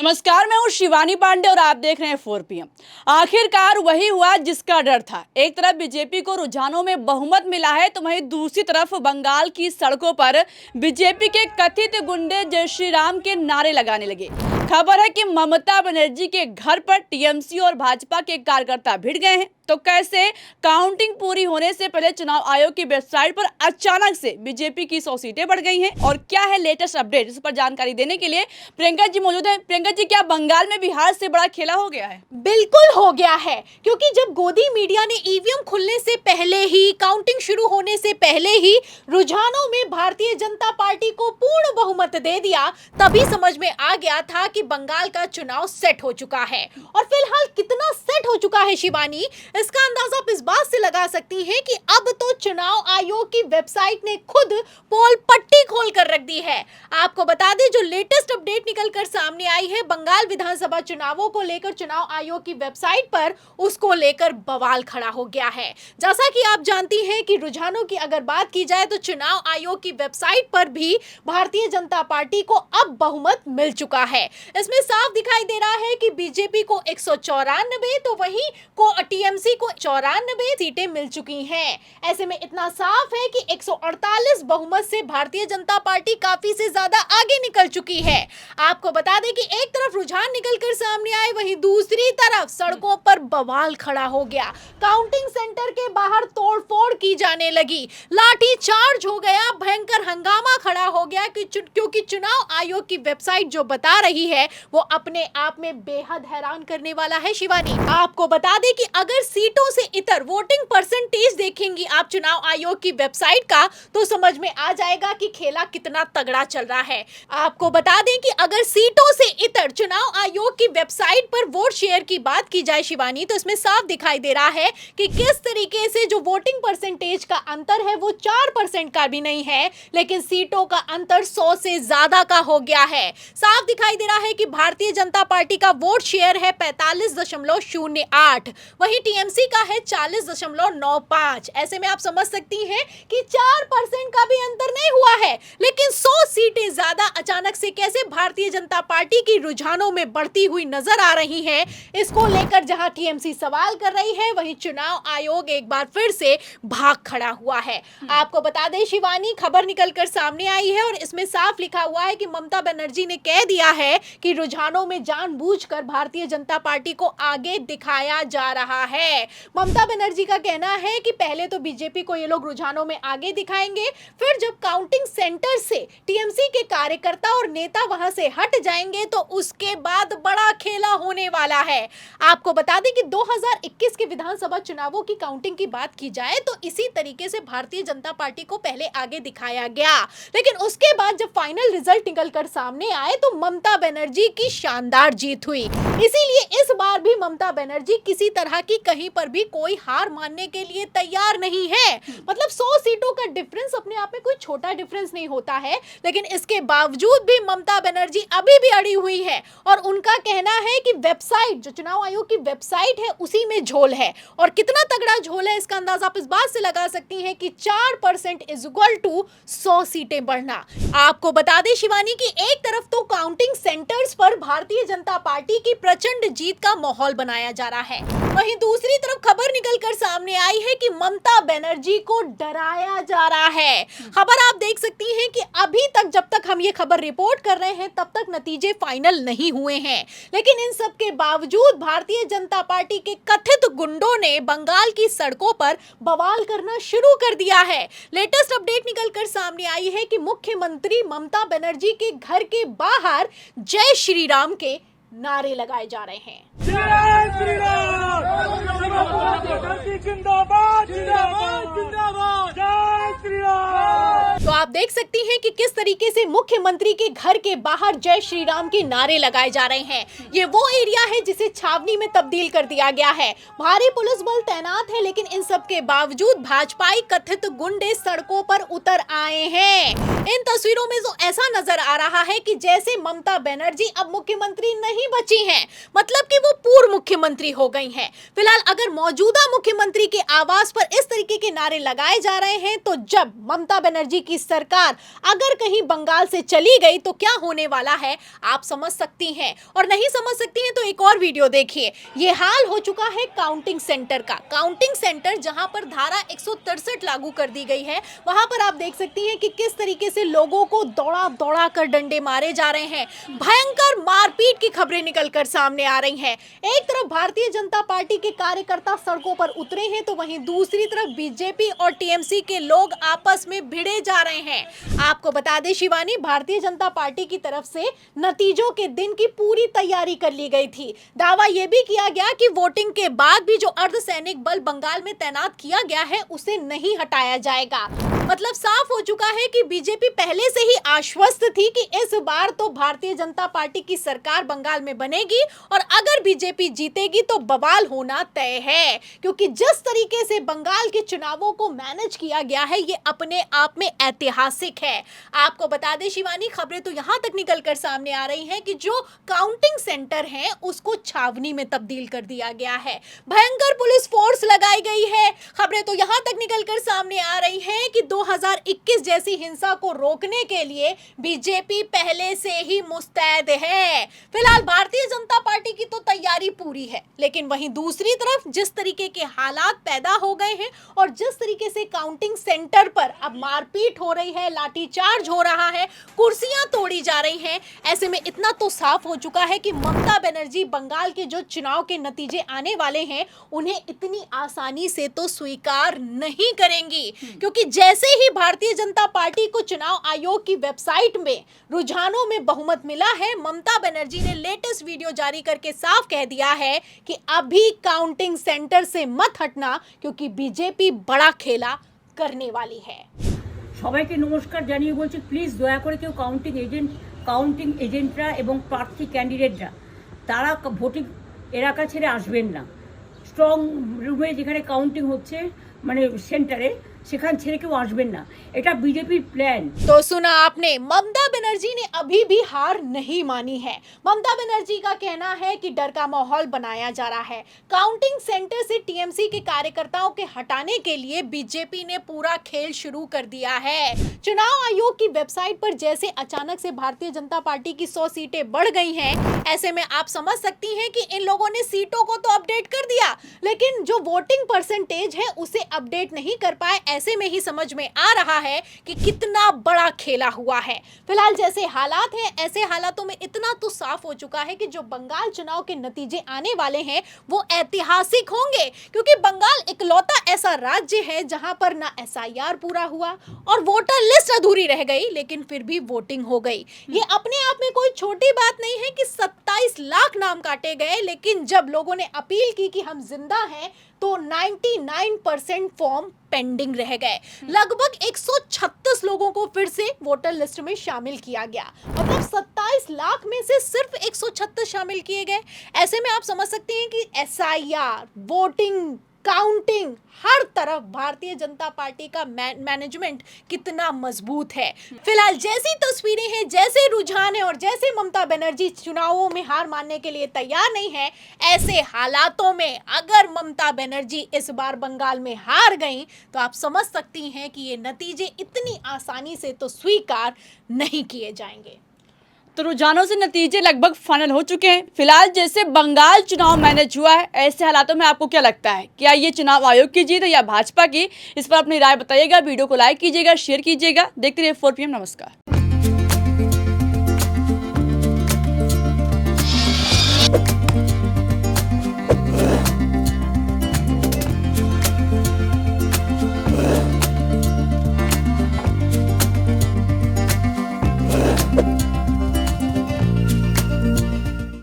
नमस्कार, मैं हूँ शिवानी पांडे और आप देख रहे हैं 4 PM। आखिरकार वही हुआ जिसका डर था। एक तरफ बीजेपी को रुझानों में बहुमत मिला है, तो वहीं दूसरी तरफ बंगाल की सड़कों पर बीजेपी के कथित गुंडे जय श्री राम के नारे लगाने लगे। खबर है कि ममता बनर्जी के घर पर टीएमसी और भाजपा के कार्यकर्ता भिड़ गए हैं। तो कैसे काउंटिंग पूरी होने से पहले चुनाव आयोग की वेबसाइट पर अचानक से बीजेपी की 100 सीटें बढ़ गई हैं और क्या है लेटेस्ट अपडेट, इस पर जानकारी देने के लिए प्रियंका जी मौजूद हैं। प्रियंका जी, क्या बंगाल में बिहार से बड़ा खेला हो गया है? बिल्कुल हो गया है, क्योंकि जब गोदी मीडिया ने ईवीएम खुलने से पहले ही, काउंटिंग शुरू होने से पहले ही रुझानों में भारतीय जनता पार्टी को पूर्ण बहुमत दे दिया, तभी समझ में आ गया था कि बंगाल का चुनाव सेट हो चुका है। और फिलहाल कितना सेट हो चुका है शिवानी, इसका अंदाजा आप इस बात से लगा सकती हैं कि अब तो चुनाव आयोग की वेबसाइट ने खुद पोल पट्टी खोल कर रख दी है। आपको बता दें, जो लेटेस्ट अपडेट निकल कर सामने आई है बंगाल विधानसभा चुनावों को लेकर, चुनाव आयोग की वेबसाइट पर उसको लेकर बवाल खड़ा हो गया है। जैसा कि आप जानती हैं कि रुझानों की अगर बात की जाए तो चुनाव आयोग की वेबसाइट पर भी भारतीय जनता पार्टी को अब बहुमत मिल चुका है। इसमें साफ दिखाई दे रहा है कि बीजेपी को 194, तो वहीं को टीएमसी को 94 सीटें मिल चुकी हैं। ऐसे में इतना साफ है कि 148 बहुमत से भारतीय जनता पार्टी काफी से ज्यादा आगे निकल चुकी है। आपको बता दें कि एक तरफ रुझान निकल कर सामने आए, वहीं दूसरी तरफ सड़कों पर बवाल खड़ा हो गया। काउंटिंग सेंटर के बाहर तोड़फोड़ की जाने लगी, लाठी चार्ज हो गया, भयंकर हंगामा खड़ा हो गया क्योंकि चुनाव आयोग की वेबसाइट जो बता रही है वो अपने आप में बेहद हैरान करने वाला है। शिवानी, आपको बता दें कि अगर सीटों से इतर वोटिंग परसेंटेज देखेंगी आप चुनाव आयोग की वेबसाइट का, तो समझ में आ जाएगा कि खेला कितना तगड़ा चल रहा है। आपको बता दें कि अगर सीटों से इतर चुनाव आयोग की वेबसाइट पर वोट शेयर की बात की जाए शिवानी, तो इसमें साफ दिखाई दे रहा है कि किस तरीके से जो वोटिंग परसेंटेज का अंतर है वो 4% का भी नहीं है, लेकिन सीटों का अंतर 100 से ज्यादा का हो गया है। साफ दिखाई दे रहा है कि भारतीय जनता पार्टी का वोट शेयर है 45.08, वहीं टीएमसी का है 40.95। ऐसे में आप समझ सकती हैं कि 4% का भी अंतर नहीं हुआ है, लेकिन 100 सीटें ज्यादा अचानक से कैसे भारतीय जनता पार्टी की रुझानों में बढ़ती हुई नजर आ रही है। इसको लेकर जहां टीएमसी सवाल कर रही है, वहीं चुनाव आयोग एक बार फिर से भाग खड़ा हुआ है। आपको बता दें शिवानी, खबर निकलकर सामने आई है और इसमें साफ लिखा हुआ है कि ममता बनर्जी ने कह दिया है कि रुझानों में जानबूझकर भारतीय जनता पार्टी को आगे दिखाया जा रहा है। ममता बनर्जी का कहना है कि पहले तो बीजेपी को ये लोग रुझानों में आगे दिखाएंगे, फिर जब काउंटिंग सेंटर से टीएमसी के कार्यकर्ता और नेता वहां से हट जाएंगे तो उसके बाद बड़ा खेला होने वाला है। आपको बता दें कि 2021 के विधानसभा चुनावों की काउंटिंग की बात की जाए तो इसी तरीके से भारतीय जनता पार्टी को पहले आगे दिखाया गया, लेकिन उसके बाद जब फाइनल रिजल्ट निकलकर सामने आए तो ममता बनर्जी की शानदार जीत हुई। इसीलिए इस बार भी ममता बनर्जी किसी तरह की कहीं पर भी कोई हार मानने के लिए तैयार नहीं है। मतलब 100 सीटों का डिफरेंस अपने आप में कोई छोटा डिफरेंस नहीं होता है, लेकिन इसके बावजूद भी ममता बनर्जी अभी भी अड़ी हुई है और उनका कहना है कि वेबसाइट, जो चुनाव आयोग की वेबसाइट है, उसी में झोल है। और कितना तगड़ा झोल है इसका अंदाजा आप इस बात से लगा सकती हैं कि 4% इज इक्वल टू 100 सीटें बढ़ना। आपको बता दें शिवानी कि एक तरफ तो काउंटिंग सेंटर्स पर भारतीय जनता पार्टी की प्रचंड जीत का माहौल बनाया जा रहा है, वहीं दूसरी तरफ खबर निकलकर सामने आई है कि ममता बनर्जी को डराया जा रहा है। खबर आप देख सकती हैं कि अभी तक, जब तक हम ये खबर रिपोर्ट कर रहे हैं, तब तक नतीजे फाइनल नहीं हुए हैं, लेकिन इन सब के बावजूद भारतीय जनता पार्टी के कथित गुंडों ने बंगाल की सड़कों पर बवाल करना शुरू कर दिया है। लेटेस्ट अपडेट निकलकर सामने आई है कि मुख्यमंत्री ममता बनर्जी के घर के बाहर जय श्री राम के नारे लगाए जा रहे हैं। जय श्री राम, जिंदाबाद जिंदाबाद जिंदाबाद, जय श्री राम। तो आप देख सकती हैं कि किस तरीके से मुख्यमंत्री के घर के बाहर जय श्री राम के नारे लगाए जा रहे हैं। ये वो एरिया है जिसे छावनी में तब्दील कर दिया गया है, भारी पुलिस बल तैनात है, लेकिन इन सब के बावजूद भाजपाई कथित गुंडे सड़कों पर उतर आए हैं। इन तस्वीरों में तो ऐसा नजर आ रहा है कि जैसे ममता बनर्जी अब मुख्यमंत्री नहीं बची हैं, मतलब कि वो पूर्व मुख्यमंत्री हो गई हैं। फिलहाल अगर मौजूदा मुख्यमंत्री के आवास पर इस तरीके के नारे लगाए जा रहे हैं, तो जब ममता बनर्जी की सरकार अगर कहीं बंगाल से चली गई तो क्या होने वाला है आप समझ सकती हैं। और नहीं समझ सकती हैं तो एक और वीडियो देखिए। ये हाल हो चुका है काउंटिंग सेंटर का। काउंटिंग सेंटर जहां पर धारा 163 लागू कर दी गई है, वहां पर आप देख सकती हैं कि किस तरीके से लोगों को दौड़ा दौड़ा कर डंडे मारे जा रहे हैं। भयंकर मारपीट की खबरें निकलकर सामने आ रही हैं। एक तरफ भारतीय जनता पार्टी के कार्यकर्ता सड़कों पर उतरे हैं, तो वहीं दूसरी तरफ बीजेपी और टीएमसी के लोग आपस में भिड़े जा रहे हैं। आपको बता दें शिवानी, भारतीय जनता पार्टी की तरफ से नतीजों के दिन की पूरी तैयारी कर ली गई थी। दावा यह भी किया गया कि वोटिंग के बाद भी जो अर्धसैनिक बल बंगाल में तैनात किया गया है उसे नहीं हटाया जाएगा। मतलब साफ हो चुका है कि बीजेपी पहले से ही आश्वस्त थी कि इस बार तो भारतीय जनता पार्टी की सरकार बंगाल में बनेगी और अगर बीजेपी जीतेगी तो बवाल होना तय है, क्योंकि जिस तरीके से बंगाल के चुनावों को मैनेज किया गया है ये अपने आप में ऐतिहासिक है। आपको बता दें शिवानी, खबरें तो यहां तक निकलकर सामने आ रही हैं कि जो काउंटिंग सेंटर है उसको छावनी में तब्दील कर दिया गया है। भयंकर पुलिस फोर्स लगाई गई है। खबरें तो यहां तक निकलकर सामने आ रही हैं कि 2021 जैसी हिंसा को रोकने के लिए बीजेपी पहले से ही मुस्तैद है। फिलहाल भारतीय जनता पार्टी की तो तैयारी पूरी है, लेकिन वहीं दूसरी तरफ जिस तरीके के हालात पैदा हो गए हैं और जिस तरीके से काउंटिंग सेंटर पर अब मारपीट हो रही है, लाठीचार्ज हो रहा है, कुर्सियां तोड़ी जा रही हैं, ऐसे में इतना तो साफ हो चुका है कि ममता बनर्जी बंगाल के जो चुनाव के नतीजे आने वाले हैं उन्हें इतनी आसानी से तो स्वीकार नहीं करेंगी, क्योंकि जैसे ही भारतीय जनता पार्टी को चुनाव आयोग की वेबसाइट में रुझानों में बहुमत मिला है, ममता बनर्जी ने लेटेस्ट वीडियो जारी करके साफ कह दिया है कि अभी काउंटिंग सेंटर से मत हटना, क्योंकि बीजेपी बड़ा खेला करने वाली है। সবাইকে নমস্কার জানিয়ে বলছি, প্লিজ দয়া করে কেউ কাউন্টিং এজেন্টরা এবং প্রার্থী ক্যান্ডিডেটরা তারা ভোটিং এলাকা ছেড়ে আসবেন না। স্ট্রং রুমে যেখানে কাউন্টিং হচ্ছে মানে সেন্টারে সেখান ছেড়ে কেউ আসবেন না, এটা বিজেপির প্ল্যান। तो सुना आपने, ममता बनर्जी ने अभी भी हार नहीं मानी है। ममता बनर्जी का कहना है कि डर का माहौल बनाया जा रहा है। काउंटिंग सेंटर से टीएमसी के कार्यकर्ताओं के हटाने के लिए बीजेपी ने पूरा खेल शुरू कर दिया है। चुनाव आयोग की वेबसाइट पर जैसे अचानक से भारतीय जनता पार्टी की 100 सीटें बढ़ गई हैं, ऐसे में आप समझ सकती हैं कि इन लोगों ने सीटों को तो अपडेट कर दिया, लेकिन जो वोटिंग परसेंटेज है उसे अपडेट नहीं कर पाए। ऐसे में ही समझ में आ रहा है कि कितना बड़ा खेला हुआ है। फिलहाल जैसे हालात हैं, ऐसे हालातों में इतना तो साफ हो चुका है कि जो बंगाल चुनाव के नतीजे आने वाले हैं वो ऐतिहासिक होंगे, क्योंकि बंगाल इकलौता ऐसा राज्य है जहां पर ना एसआईआर पूरा हुआ और वोटर लिस्ट अधूरी रह गई, लेकिन फिर भी वोटिंग हो गई। ये अपने आप में कोई छोटी बात नहीं है कि 27 लाख नाम काटे गए, लेकिन जब लोगों ने अपील की कि हम जिंदा हैं तो 99% फॉर्म पेंडिंग रह गए। लगभग 136 लोगों को फिर से वोटर लिस्ट में शामिल किया गया। मतलब 27 लाख में से सिर्फ 136 शामिल किए गए। ऐसे में आप समझ सकते हैं कि एसआईआर, वोटिंग, काउंटिंग, हर तरफ भारतीय जनता पार्टी का मैनेजमेंट कितना मजबूत है। फिलहाल जैसी तस्वीरें हैं, जैसे रुझान है और जैसे ममता बनर्जी चुनावों में हार मानने के लिए तैयार नहीं है, ऐसे हालातों में अगर ममता बनर्जी इस बार बंगाल में हार गई तो आप समझ सकती हैं कि ये नतीजे इतनी आसानी से तो स्वीकार नहीं किए जाएंगे। तो रुझानों से नतीजे लगभग फाइनल हो चुके हैं। फिलहाल जैसे बंगाल चुनाव मैनेज हुआ है, ऐसे हालातों में आपको क्या लगता है, क्या ये चुनाव आयोग की जीत है या भाजपा की? इस पर अपनी राय बताइएगा। वीडियो को लाइक कीजिएगा, शेयर कीजिएगा। देखते रहिए 4 PM। नमस्कार।